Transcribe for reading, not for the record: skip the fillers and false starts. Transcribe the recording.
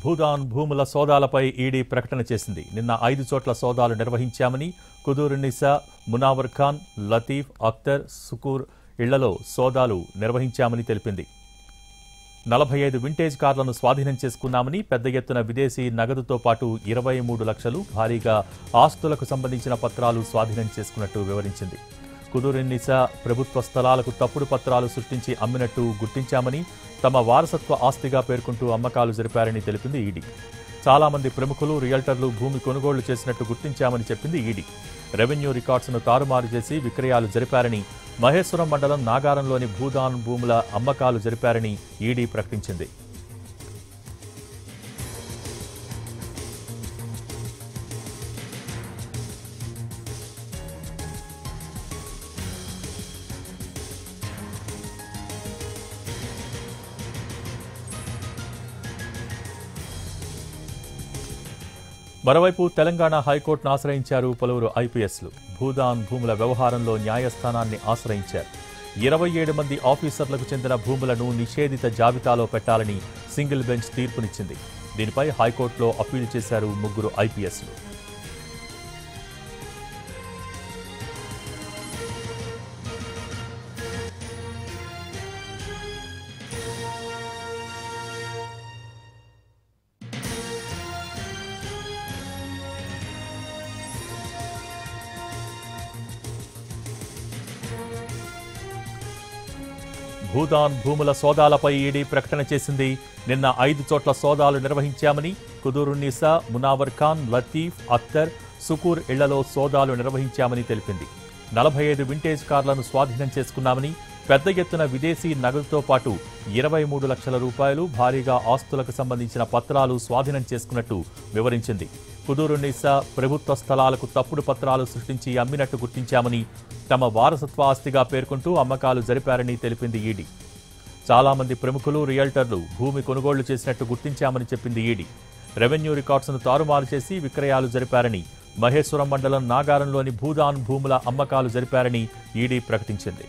భూదాన్ భూముల సోదాలపై ఈడీ ప్రకటన చేసింది. నిన్న 5 చోట్ల సోదాలు నిర్వహించామని కుదూరునిసా, మునావర్ ఖాన్, లతీఫ్, అఖ్తర్, సుకూర్ ఇళ్లలో సోదాలు నిర్వహించామని తెలిపింది. 45 వింటేజ్ కార్లను స్వాధీనం చేసుకున్నామని, పెద్ద ఎత్తున విదేశీ నగదుతో పాటు 23 లక్షలు భారీగా ఆస్తులకు సంబంధించిన పత్రాలు స్వాధీనం చేసుకున్నట్టు వివరించింది. కుదూరునిసా ప్రభుత్వ స్థలాలకు తప్పుడు పత్రాలు సృష్టించి అమ్మినట్టు గుర్తించామని, తమ వారసత్వ ఆస్తిగా పేర్కొంటూ అమ్మకాలు జరిపారని తెలిపింది ఈడీ. చాలా మంది ప్రముఖులు, రియల్టర్లు భూమి కొనుగోళ్లు చేసినట్టు గుర్తించామని చెప్పింది ఈడీ. రెవెన్యూ రికార్డ్స్ను తారుమారు చేసి విక్రయాలు జరిపారని, మహేశ్వరం మండలం నాగారంలోని భూదాన్ భూముల అమ్మకాలు జరిపారని ఈడీ ప్రకటించింది. మరోవైపు తెలంగాణ హైకోర్టును ఆశ్రయించారు పలువురు ఐపీఎస్లు. భూదాన్ భూముల వ్యవహారంలో న్యాయస్థానాన్ని ఆశ్రయించారు. 27 మంది ఆఫీసర్లకు చెందిన భూములను నిషేధిత జాబితాలో పెట్టాలని సింగిల్ బెంచ్ తీర్పునిచ్చింది. దీనిపై హైకోర్టులో అప్పీల్ చేశారు 3 ఐపీఎస్లు. భూదాన్ భూముల సోదాలపై ఈడీ ప్రకటన చేసింది. నిన్న 5 చోట్ల సోదాలు నిర్వహించామని, కుదూరునిసా, మునావర్ ఖాన్, లతీఫ్, అఖ్తర్, సుకూర్ ఇళ్లలో సోదాలు నిర్వహించామని తెలిపింది. 45 వింటేజ్ కార్లను స్వాధీనం చేసుకున్నామని, పెద్ద ఎత్తున విదేశీ నగదుతో పాటు 23 లక్షల రూపాయలు భారీగా ఆస్తులకు సంబంధించిన పత్రాలు స్వాధీనం చేసుకున్నట్టు వివరించింది. కుదూరునిసా ప్రభుత్వ స్థలాలకు తప్పుడు పత్రాలు సృష్టించి అమ్మినట్టు గుర్తించామని, తమ వారసత్వ ఆస్తిగా పేర్కొంటూ అమ్మకాలు జరిపారని తెలిపింది ఈడీ. చాలా మంది ప్రముఖులు, రియల్టర్లు భూమి కొనుగోళ్లు చేసినట్టు గుర్తించామని చెప్పింది ఈడీ. రెవెన్యూ రికార్డ్స్ను తారుమారు చేసి విక్రయాలు జరిపారని, మహేశ్వరం మండలం నాగారంలోని భూదాన్ భూముల అమ్మకాలు జరిపారని ఈడీ ప్రకటించింది.